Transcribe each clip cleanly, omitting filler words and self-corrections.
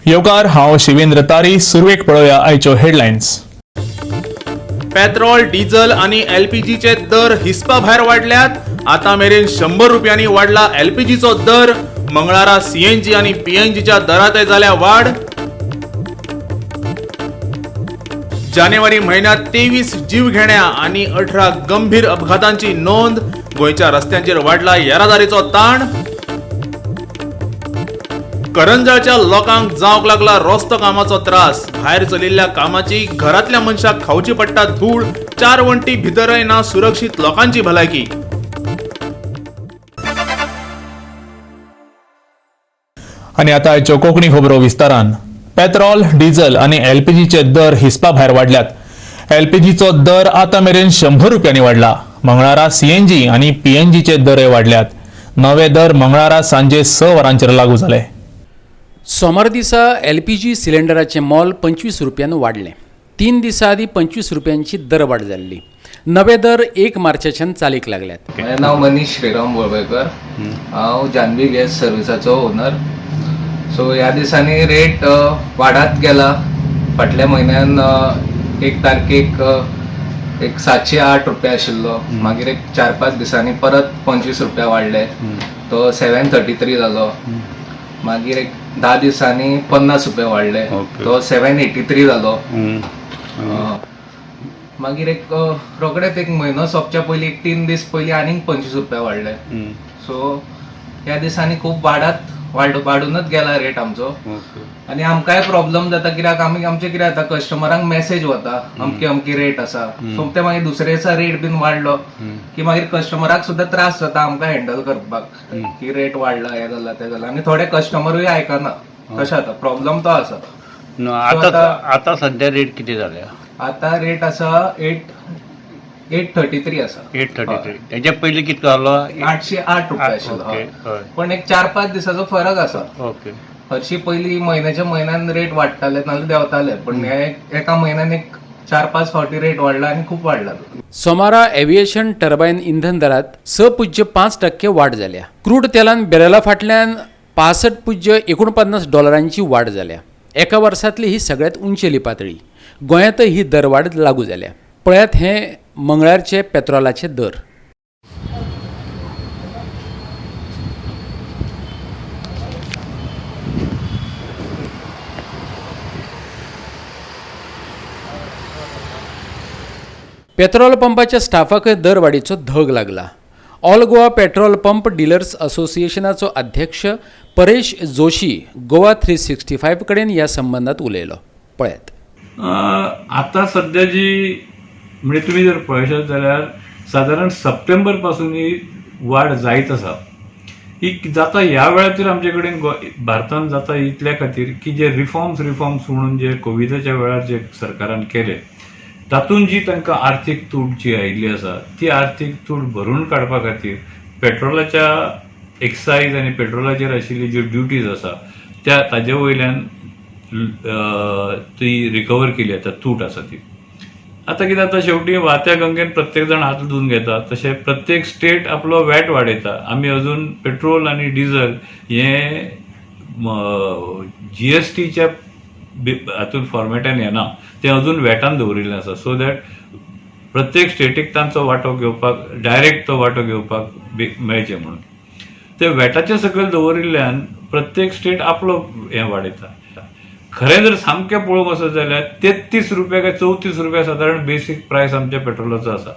येवकार हांव शिवेंद्र तारी. सुरवेक पळोवया आयच्यो हेडलायन्स. पेट्रोल, डिझेल आणि एलपीजीचे दर हिसपा भायर वाडल्यात. आता मेरेन 100 रुपयांनी वाडला एलपीजीचो दर. मंगळारा सीएनजी आणि पीएनजीच्या दरांतय जाल्या वाढ. जानेवारी महिन्यात 23 जीवघेण्या आणि 18 गंभीर अपघातांची नोंद. गोंयच्या रस्त्यांचेर वाडला येरादारीचो ताण. करंजळच्या लोकांक जावंक लागला रस्तो कामाचो त्रास. भायर चलिल्ल्या कामाची घरातल्या मनशाक खावची पडटा धूळ. 4 वण्टी भितरय ना सुरक्षीत लोकांची भलायकी. आनी आतां आयच्यो कोंकणी खबरो विस्तारान. पेट्रोल, डिझेल आनी एलपीजीचे दर हिसपा भायर वाडल्यात. एलपीजीचो दर आतां मेरेन 100 रुपयांनी वाडला. मंगळारा सीएनजी आनी पीएनजीचे दरय वाडल्यात. नवे दर मंगळारा सांजे 6 वरांचेर लागू जाले. सोमार दिसा एलपीजी सिलेंडराचें मोल 25 रुपयान वाडलें. 3 दिसां आदीं 25 रुपयांची दरवाड जाल्ली. नवे दर 1 मार्चाच्यान चालीक लागल्यात. माझें नांव मनीश श्रीराम वळवयकर. हांव जानवी गॅस सर्विसाचो ओनर. सो ह्या दिसांनी रेट वाडत गेला. फाटल्या म्हयन्यान 1 तारखेक एक 708 रुपया आशिल्लो. मागीर एक 4-5 दिसांनी परत 25 रुपया वाडले. तो 733 जालो. मागीर एक 10 दिसांनी 50 रुपया वाडले. तो 783 जालो. मागीर एक रोखडेच एक म्हयनो सोंपच्या पयलीं एक 3 दीस पयलीं आनीक 25 रुपया वाडले. सो ह्या दिसांनी खूब वाडूनच गेला रेट आमचो. आनी आमकांय प्रॉब्लेम जाता कित्याक आमचे कितें जाता कस्टमरांक मेसेज वता अमकी अमकी रेट आसा. सो ते मागीर दुसरे दिसा रेट बीन वाडलो की मागीर कस्टमराक सुद्दां त्रास जाता आमकां हँडल करपाक की रेट वाडला हें जालां तें जालां. आनी थोडे कस्टमरूय आयकना. तशें जाता प्रॉब्लेम तो आसा. आता सध्या रेट किती झाल्या? आता रेट आसा 833 आसा. 833. हेच्या पयलीं कितलो जालो? 808 रुपया आशिल्लो. पण एक 4-5 दिसाचो फरक आसा. ओके. हरशी पयलीं म्हयन्यान रेट वाडटाले नाजाल्यार देंवताले. पण एका म्हयन्यान एक 4-5 फावटी रेट वाडला आनी खूब वाडला. सोमारा एव्हिएशन टर्बायन इंधन दरात 6.5% वाड जाल्या. क्रूड तेलान बॅरला फाटल्यान $65.49 वाड जाल्या. एका वर्सांतली ही सगळ्यात उंचेली पातळी. गोंयांतय ही दरवाड लागू जाल्या. पळयात हे मंगळारचे पेट्रोलाचे दर. पेट्रोल पंपाच्या स्टाफाकय दरवाडीचो धग लागला. All Goa petrol pump dealers असोसिएशनाचो अध्यक्ष परेश जोशी गोवा 365 कडेन ह्या संबंधात उलयलो. पळयात. आता सध्या जी म्हणजे तुम्ही जर पळयशात जाल्यार साधारण सप्टेंबर पासून ही वाड जायत आसा. ही जाता ह्या वेळाचेर आमचे कडेन भारतांत जाता इतल्या खातीर की जे रिफॉर्म्स म्हणून जे कोविडाच्या वेळार जे सरकारान केले तातूंत जी तांकां आर्थीक तूट जी आयिल्ली आसा ती आर्थीक तूट भरून काडपा खातीर पेट्रोलाच्या एक्सायज आनी पेट्रोलाचेर आशिल्ली ज्यो ड्युटीज आसा ताजे वयल्यान ती रिकवर केली आतां तूट आसा ती. आता कितें जाता शेवटी वाहत्या गंगेन प्रत्येक जाण हात धुवन घेता तशें प्रत्येक स्टेट आपलो वॅट वाडयता. आमी अजून पेट्रोल आनी डिझल हे जीएसटीच्या हातून फॉर्मेटान येना. ते अजून वॅटान दवरिल्लें आसा सो दॅट प्रत्येक स्टेटीक तांचो वांटो घेवपाक डायरेक्ट तो वांटो घेवपाक मेळचें म्हणून. ते वॅटाचे सकयल दवरिल्ल्यान प्रत्येक स्टेट आपलो हें वाडयता. खरें जर सामकें पळोवंक वचत जाल्यार 33 रुपया काय 34 रुपया साधारण बेसीक प्रायस आमच्या पेट्रोलाचो आसा.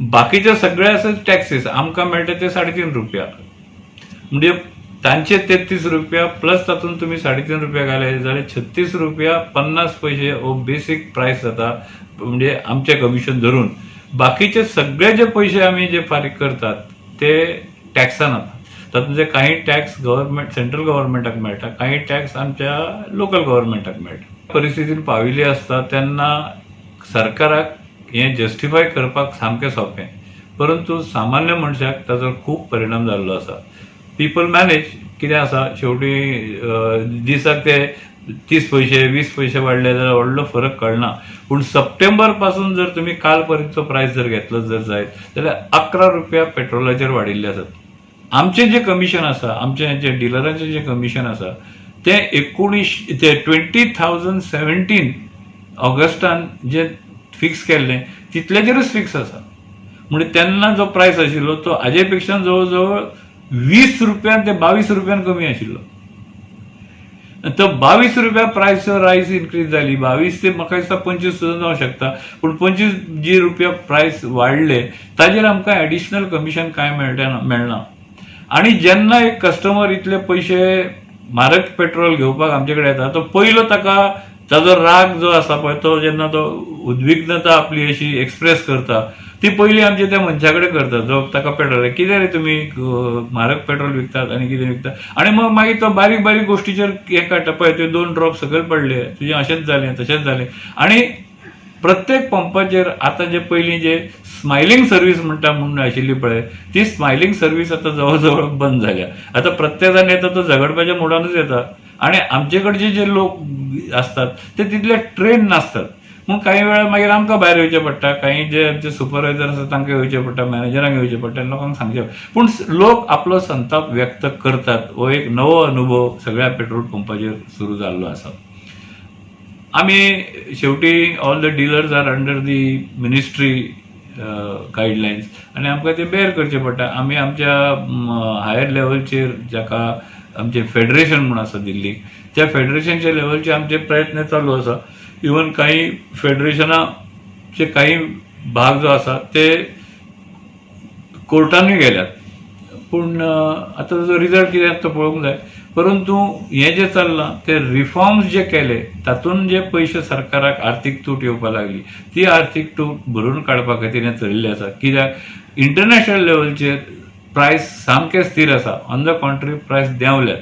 बाकीचे सगळे आसा टॅक्सीस आमकां मेळटा ते 3.5 रुपया. म्हणजे तांचे 33 रुपया प्लस तातूंत तुमी 3.5 रुपया घाले जाल्यार 36 रुपया 50 पैसे हो बेसीक प्रायस जाता. म्हणजे आमचें कमिशन धरून बाकीचे सगळे जे पयशे आमी जे फारीक करतात ते टॅक्सान वता. तातूंतले काही टॅक्स गव्हर्मेंट सेंट्रल गव्हर्मेंटाक मेळटा, काही टॅक्स आमच्या लोकल गव्हर्मेंटाक मेळटा. परिस्थितीन पाविल्ली आसता तेन्ना सरकाराक हें जस्टिफाय करपाक सामकें सोंपें. परंतु सामान्य मनशाक ताचो खूब परिणाम जाल्लो आसा. पीपल मॅनेज कितें आसा शेवटी दिसाक ते 30 पैसे 20 पैसे वाडले जाल्यार व्हडलो फरक कळना. पूण सप्टेंबर पासून जर तुम्ही काल पर्यंतचो प्रायस जर घेतलो जर जायत जाल्यार 11 रुपया पेट्रोलाचेर वाडिल्ले आसात. आमचें जें कमिशन आसा आमचें जे डिलरांचें जें कमिशन आसा ते 2017 ऑगस्टान जे फिक्स केल्लें तितल्याचेरूच फिक्स आसा. म्हणजे तेन्ना जो प्रायस आशिल्लो तो हाजे पेक्षा जवळ जवळ 20 रुपयान ते 22 रुपयान कमी आशिल्लो. तो 22 रुपया प्रायस रायस इन्क्रीज जाली. 22 ते म्हाका दिसता 25 सुद्दां जावंक शकता. पूण 25 जी रुपया प्रायस वाडले ताजेर आमकां एडिशनल कमिशन कांय मेळना. आणि जेन्ना एक कस्टमर इतले पयशे म्हारग पेट्रोल घेवपाक आमचे कडेन येता तो पयलो ताजो राग जो आसा पळय तो जेन्ना तो उद्विग्नता आपली अशी एक्सप्रेस करता ती पयली आमच्या त्या मनशा कडेन करता जो ताका पेट्रोल कितें रे तुमी म्हारग पेट्रोल विकतात आनी कितें विकतात. आणि मग मागीर तो बारीक बारीक गोश्टीचेर हें काडटा पळय ते 2 ड्रॉप सकयल पडले तुजें अशेंच जालें तशेंच जालें. आणि प्रत्येक पंपाचेर आतां जे पयलीं जे स्मायलिंग सर्वीस म्हणटा म्हणून आशिल्ली पळय ती स्मायलिंग सर्वीस आतां जवळ जवळ बंद जाल्या. आतां प्रत्येक जाण येता तो झगडपाच्या मुडानूच येता. आणि आमचे कडचे जे लोक असतात ते तितले ट्रेन नासतात. मग काही वेळा मागीर आमकां भायर येवचें पडटा. काही जे आमचे सुपरवायझर आसा तांकां येवचें पडटा, मॅनेजरांक येवचें पडटा, लोकांक सांगचें. पूण लोक आपलो संताप व्यक्त करतात. हो एक नवो अनुभव सगळ्या पेट्रोल पंपाचेर सुरू जाल्लो आसा. आमी शेवटी all the dealers are under the ministry guidelines आनी आमकां ते बेर करचें पडटा. आमी आमच्या हायर लेवलचेर जाका आमचे फेडरेशन म्हणून आसा दिल्लीक त्या फेडरेशनच्या लेवलचे आमचे प्रयत्न चालू आसा. इवन काही फेडरेशनाचे काही भाग जो आसा ते कोर्टानूय गेल्यात. पूण आतां ताजो रिजल्ट कितें तो पळोवंक जाय. परंतु हें जें चल्लां ते रिफॉर्म्स जे केले तातूंत जे पयशे सरकाराक आर्थीक तूट येवपाक लागली ती आर्थीक तूट भरून काडपा खातीर हें चलिल्लें आसा. कित्याक इंटरनॅशनल लेवलचेर प्रायस सामकें स्थिर आसा. ऑन द कॉन्ट्री प्रायस देंवल्यात.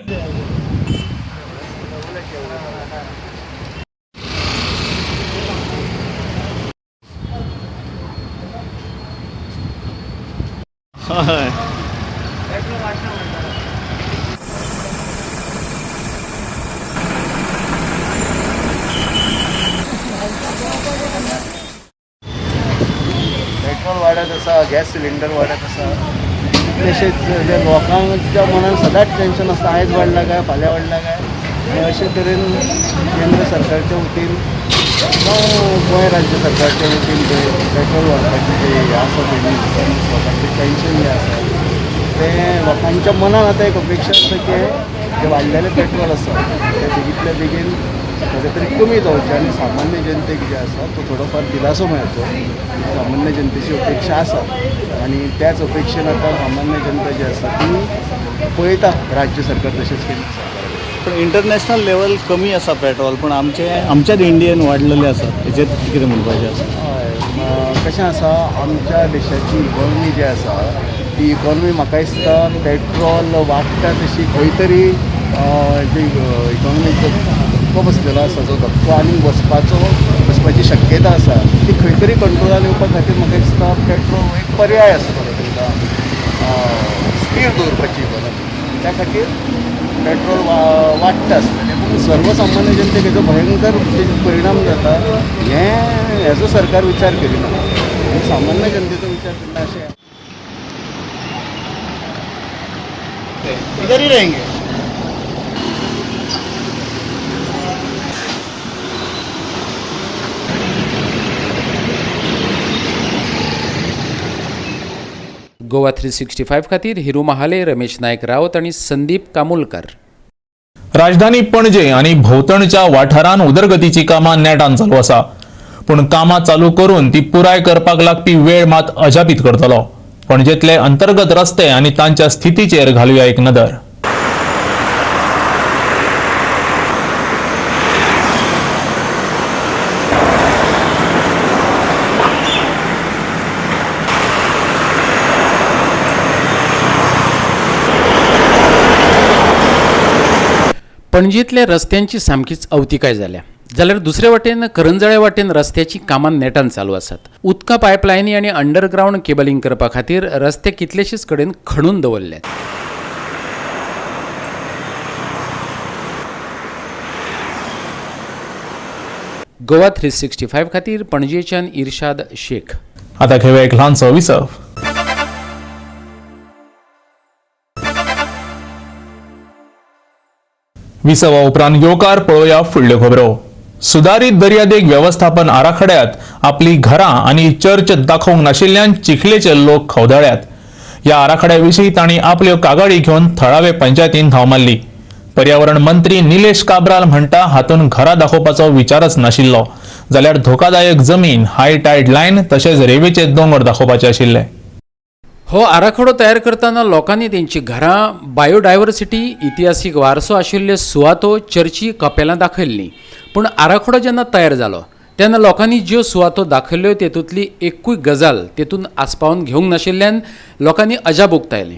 पेट्रोल वाडत आसा, गॅस सिलिंडर वाडत आसा. तशेंच जे लोकांच्या मनान सदांच टेन्शन आसता आयज वाडला काय फाल्यां वाडला काय. आनी अशे तरेन केंद्र सरकारच्या वतीन गोंय राज्य सरकारच्या वतीन जे पेट्रोल वाडपाचें जे हें आसा पळय लोकांचें टेन्शन जें आसा तें लोकांच्या मनान आतां एक अपेक्षा आसा की जे वाडलेलें पेट्रोल आसा तें बेगींतल्या बेगीन खरें तरी कमी जावचें आनी सामान्य जनतेक जे आसा तो थोडोफार दिलासो मेळचो सामान्य जनतेची अपेक्षा आसा. आनी त्याच अपेक्षेन आतां सामान्य जनता जी आसा ती पळयता राज्य सरकार तशेंच केंद्र सरकार. पण इंटरनॅशनल लेवल कमी आसा पेट्रोल पूण आमच्याच इंडियेन वाडलेलें आसा. हेचेर कितें म्हणपाचें आसा? हय कशें आसा आमच्या देशाची इकॉनॉमी जी आसा ती इकॉनॉमी म्हाका दिसता पेट्रोल वाडटा तशी खंय तरी जी इकॉनॉमीचो धक्को बसलेलो आसा जो धक्को आनी बसपाची शक्यता आसा ती खंय तरी कंट्रोलान येवपा खातीर म्हाका दिसता पेट्रोल एक पर्याय आसा तांकां स्थिर दवरपाची इकॉनॉमी. त्या खातीर पेट्रोल वाडटा आसतलें. पूण सर्वसामान्य जनतेक हेजो भयंकर परिणाम जाता हेजो सरकार विचार करिना. सामान्य जनतेचो विचार करता अशें इधर ही रहेंगे. गोवा 365 खातीर हिरू महाले, रमेश नायक रावत आणि संदीप कामुलकर. राजधानी पणजे आणि भोंवतणच्या वाठारांत उदरगतीची कामां नेटान चालू आसा. पूण कामां चालू करून ती पुराय करपाक लागपी वेळ मात अजापीत करतलो. पणजेतले अंतर्गत रस्ते आनी तांच्या स्थितीचेर घालुया एक नदर. पणजीतल्या रस्त्यांची सामकीच अवतिकाय जाल्या. जाल्यार दुसरे वाटेन करंजळे वाटेन रस्त्याची कामां नेटान चालू आसात. उदका पायपलायनी आनी अंडरग्रावंड केबलिंग करपा खातीर रस्ते कितलेशेच कडेन खणून दवरल्यात. गोवा 365 खातीर पणजेच्यान इर्शाद शेख. आता घेऊया एक ल्हानसो विसव. विसवा उपरांत येवकार पळोवया फुडल्यो खबरो. सुधारित दर्यादेग व्यवस्थापन आराखड्यात आपली घरां आणि चर्च दाखोवंक नाशिल्ल्यान चिखलेचे लोक खवदळ्यात. ह्या आराखड्याविशीं तांणी आपल्यो कागाळी घेवन थळावे पंचायतीन धांव मारली. पर्यावरण मंत्री निलेश काब्राल म्हणटा हातूंत घरां दाखोवपाचो विचारच नाशिल्लो, जाल्यार धोकादायक जमीन, हाय टायड लायन तशेंच रेवेचे दोंगर दाखोवपाचे आशिल्ले. हो आराखडो तयार करतना लोकांनी तेंची घरां, बायोडायवर्सिटी, इतिहासीक वारसो आशिल्ल्यो सुवातो, चर्ची, कपेलां दाखयल्लीं. पूण आराखडो जेन्ना तयार जालो तेन्ना लोकांनी ज्यो सुवातो दाखयल्ल्यो तेतूंतली एकूय गजाल तेतून आस्पावून घेवंक नाशिल्ल्यान लोकांनी अजाप उक्तायली.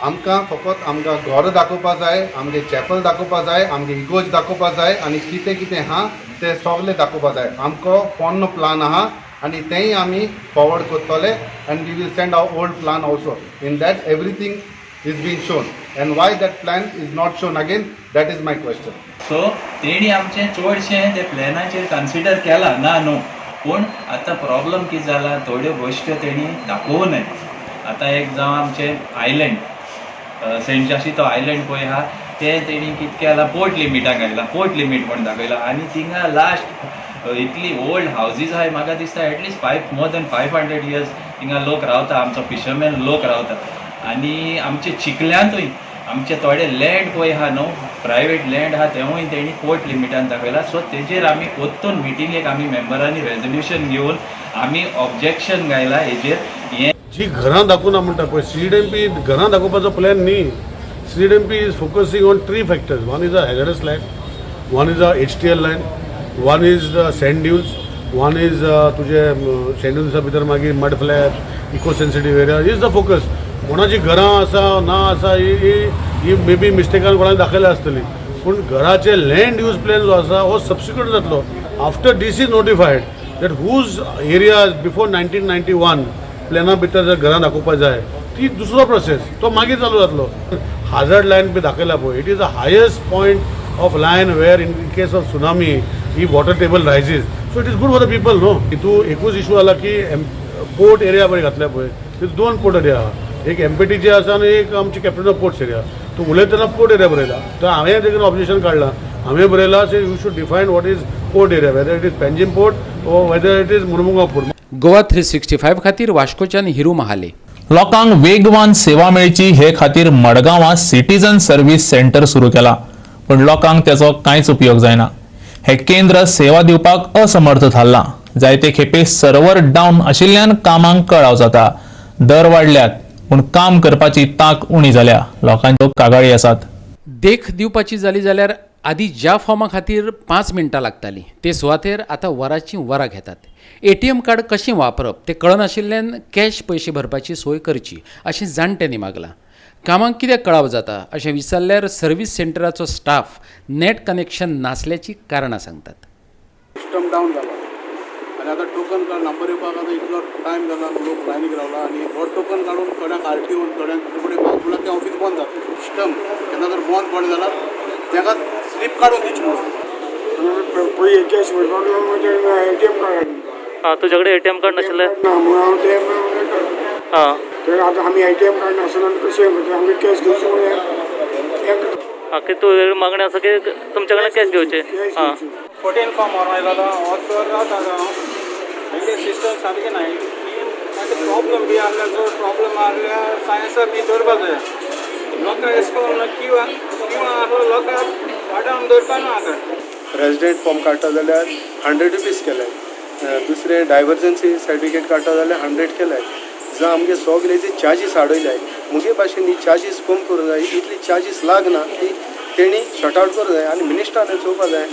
आमकां फकत आमकां घर दाखोवपाक जाय, आमगे चॅपल दाखोवपाक जाय, आमगे इगोज दाखोवपाक जाय आनी कितें कितें आहा तें सगळें दाखोवपाक जाय. आमको पोन्न प्लान आहा आनी तेंय आमी फॉरवर्ड करतले and we will send our old plan also. In that everything is been shown and why that plan is not shown again, that is my question. So तेणी आमचें चडशें ते प्लॅनाचेर कन्सिडर केलां ना न्हू, पूण आतां प्रॉब्लम कितें जाला, थोड्यो गोश्टी तेणी दाखोवं न्हय. आतां एक जावं आमचें आयलँड, सेंट जाशी तो आयलँड पळय आहा तें तेणी कितें केलां, पोर्ट लिमिटाक घातलां, पोर्ट लिमीट म्हण दाखयलां. आनी थिंगा लास्ट इतली ओल्ड हावजीस आहाय, म्हाका दिसता एटलीस्ट मोर दॅन 500 years थिंगा लोक रावता, आमचो फिशरमॅन लोक रावता. आनी आमचे चिखल्यांतूय आमचे थोडे लँड पळय आहा न्हू, प्रायवेट लँड आहा तेवूय तेणी पोर्ट लिमिटान दाखयला. सो तेजेर आमी पोत्तून मिटिंगेक आमी मेंबरांनी रेजोल्युशन घेवन आमी ऑब्जेक्शन घायलां हेजेर. हें जी घरां दाखोवना म्हणटा पळय, CDMP घरां दाखोवपाचो प्लॅन न्ही. CDMP is focusing on 3 factors. One is a hazards line, one is a HTL line, one is sand dunes, one is तुजे सँड ड्यून्सा भितर मागीर mud flats, eco sensitive area is the focus. कोणाची घरां आसा ना आसा ही मे बी मिस्टेकान कोणाक दाखयल्या आसतली, पूण घराचे लँड यूज प्लॅन जो आसा हो सबसिक्वेंट जातलो after DC notified that whose areas before 1991 प्लॅना भितर जर घरां दाखोवपाक जाय ती दुसरो प्रोसेस तो मागीर चालू जातलो. हाझार्ड लायन बी दाखयला पळय, it is the highest point of line where in case of tsunami the water table rises. So it is good for the people न्हू. हितू एकूच इशू आला की पोर्ट एरिया पळय घातल्या पळय, तितून 2 पोर्ट एरिया आहा, एक MPTचे आसा आनी एक आमची कॅप्टन ऑफ पोर्ट्स एरिया. तो उलयतना पोर्ट एरिया बरयला, तर हांवें तेका ऑब्जेक्शन काडलां. हांवें बरयलां say you should define what is port area, whether it is Panjim port or whether it is Mormugao port. Goa 365 खातीर वास्कोच्यान हिरू महाले. लोकांक वेगवान सेवा मेळची हे खातीर मडगांवां सिटीजन सर्व्हिस सेंटर सुरू केला, पण लोकांक त्याचो कांयच उपयोग जायना. हे केंद्र सेवा दिवपाक असमर्थ थारलां. जायते खेपे सर्वर डावन आशिल्ल्यान कामांक कळाव जाता. दर वाडल्यात पूण काम करपाची तांक उणी जाल्या. लोकांच्यो कागाळी आसात. देख दिवपाची जाली जाल्यार आदी ज्या फॉर्मा खातीर 5 मिनटां लागताली ते सुवातेर आतां वरांचीं वरां घेतात. ATM कार्ड कशें वापरप तें कळनाशिल्ल्यान कॅश पयशे भरपाची सोय करची अशें जाणट्यांनी मागलां. कामाक कित्याक कळाव जाता अशें विचारल्यार सर्व्हिस सेंटराचो स्टाफ नेट कनेक्शन नासल्याची कारणां सांगतात. सिस्टम डावन जालो आनी आतां टोकन कार्ड नंबर येवपाक आतां इतलो टायम जाला, लोक लायनीक रावला आनी हो टोकन काडून थोड्यांक RTO थोड्यांक कडेन पावतुलाक तें ऑफीस बंद जाता. सिस्टम केन्ना जर बंद पडलें जाल्यार ताका स्लीप काडून दिवची म्हणून पयलीं कॅश भरपाक ATM कार्ड. तुझ्या कडेन ATM कार्ड नाशिल्लें? हां, तर आतां आमी ATM कार्ड नासतना कशें आमी कॅश घेवची म्हणून की तू मागणी आसा की तुमच्या कडेन कॅश घेवचे. हां, 14 फॉर्म मारला ऑफर रावता सिस्टम सारकें नाही. प्रॉब्लम बी आहल्यार जर प्रॉब्लम आहल्यार सायन्सार बी दवरपाक जाय. लोकांक एश करून किंवा आहलो लोकांक वाटावन दवरपा न्हू. आतां रेजिडेंट फॉर्म काडटा जाल्यार 100 रुपीज केले, दुसरे डायवर्जन्सी सर्टिफिकेट काडटा जाल्यार 100 केले. जावं आमगे सगळे जे चार्जीस वाडयल्याय मुगे भाशेन ही चार्जीस कम करूंक जाय. इतली चार्जीस लागना ती तेणी शॉर्ट आउट करूंक जाय आनी मिनिस्टरान चोवपाक जाय.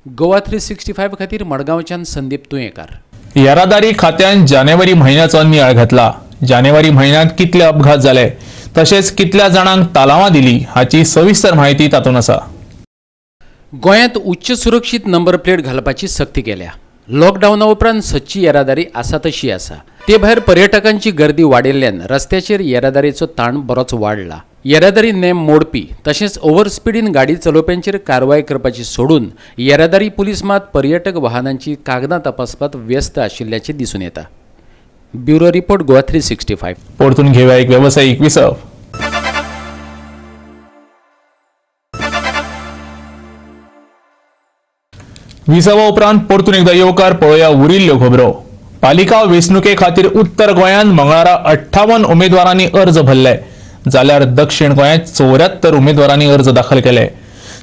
गोवा 365 खातीर मडगांवच्यान संदीप तुयेंकार. येरादारी खात्यान जानेवारी म्हयन्याचो नियाळ घातला. जानेवारी म्हयन्यांत कितले अपघात जाले तशेंच कितल्या जाणांक तालावां दिली हाची सविस्तर म्हायती तातूंत आसा. गोंयांत उच्च सुरक्षीत नंबर प्लेट घालपाची सक्ती केल्या. लॉकडावना उपरांत सदची येरादारी आसा तशी आसा. ते भायर पर्यटकांची गर्दी वाडिल्ल्यान रस्त्याचेर येरादारीचो ताण बरोच वाडला. येरादारी नेम मोडपी तशेंच ओव्हर स्पिडीन गाडी चलोवप्यांचेर कारवाय करपाची सोडून येरादारी पुलीस मात पर्यटक वाहनांची कागदां तपासपात व्यस्त आशिल्ल्याचें दिसून येता. Bureau report Goa 365. परतून घेऊया एक व्यावसायिक विसव. विसवा उपरांत परतून एकदा येवकार पळोवया उरिल्ल्यो खबरो. पालिका वेंचणुके खातीर उत्तर गोंयांत मंगळारा 58 उमेदवारांनी अर्ज भरले, जाल्यार दक्षिण गोंयांत 74 उमेदवारांनी अर्ज दाखल केले.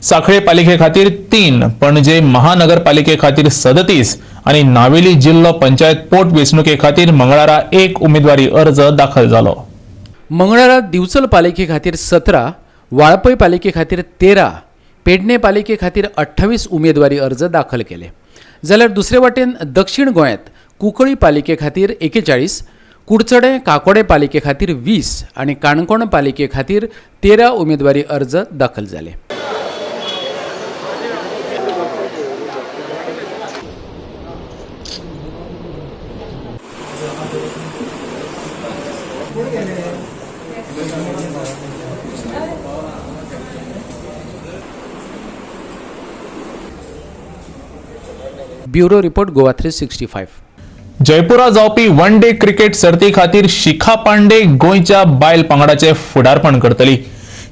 सांखळे पालिके खातीर 3, पणजे महानगरपालिके खातीर 37 आणि नावेली जिल्लो पंचायत पोट वेंचणुके खातीर मंगळारा 1 उमेदवारी अर्ज दाखल जालो. मंगळारा दिवचल पालिके खातीर 17, वाळपय पालिके खातीर 13, पेडणे पालिके खातीर 28 उमेदवारी अर्ज दाखल केले. जाल्यार दुसरे वाटेन दक्षिण गोंयांत कुंकळी पालिके खातीर 41, कुडचडे काकोडे पालिके खातीर 20 आणि काणकोण पालिके खातीर 13 उमेदवारी अर्ज दाखल जाले. Bureau report Goa 365. जयपुरा जावपी वन डे क्रिकेट सर्ती खातीर शिखा पांडे गोंयच्या बायल पंगडाचे फुडारपण करतली.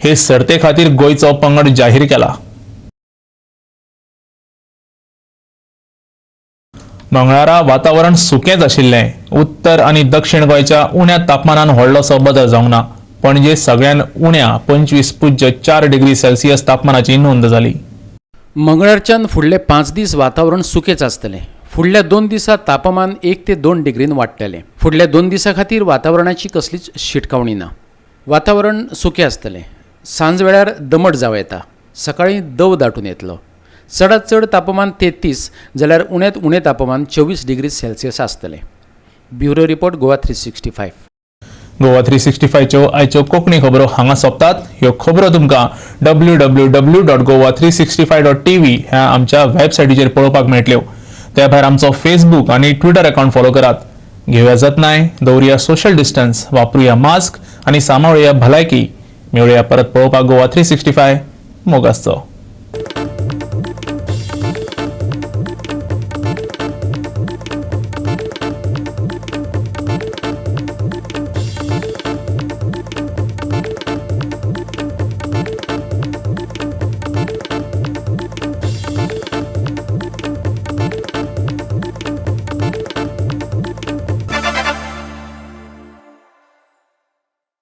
हे सर्ते खातीर गोंयचो पंगड जाहीर केला. मंगळारा वातावरण सुकेंच आशिल्लें. उत्तर आनी दक्षिण गोंयच्या उण्या तापमानान व्हडलोसो बदल जावंक ना. पणजे सगळ्यान उण्या 25.4 डिग्री सेल्सियस तापमानाची नोंद जाली. मंगळारच्यान फुडले 5 दीस वातावरण सुकेच आसतलें. फुडल्या 2 दिसां तापमान 1 ते 2 डिग्रीन वाडटलें. फुडल्या 2 दिसां खातीर वातावरणाची कसलीच शिटकावणी ना. वातावरण सुकें आसतलें. सांज वेळार दमट जावं येता. सकाळीं दव दाटून येतलो. चडांत चड तापमान 33 जाल्यार उण्यांत उणें तापमान 24 डिग्री सेल्सियस आसतलें. Bureau report Goa 365. गोवा 365 च्यो आयच्यो कोंकणी खबरो हांगा सोंपतात. ह्यो खबरो तुमकां www.gowa365.tv ह्या आमच्या वेबसायटीचेर पळोवपाक मेळटल्यो. त्या भायर आमचो फेसबूक आनी ट्विटर अकाउंट फॉलो करात. घेवया जतनाय, दवरया सोशल डिस्टन्स, वापरुया मास्क आनी सांबाळुया भलायकी. मेळुया परत पळोवपाक गोवा 365. मोग आसचो.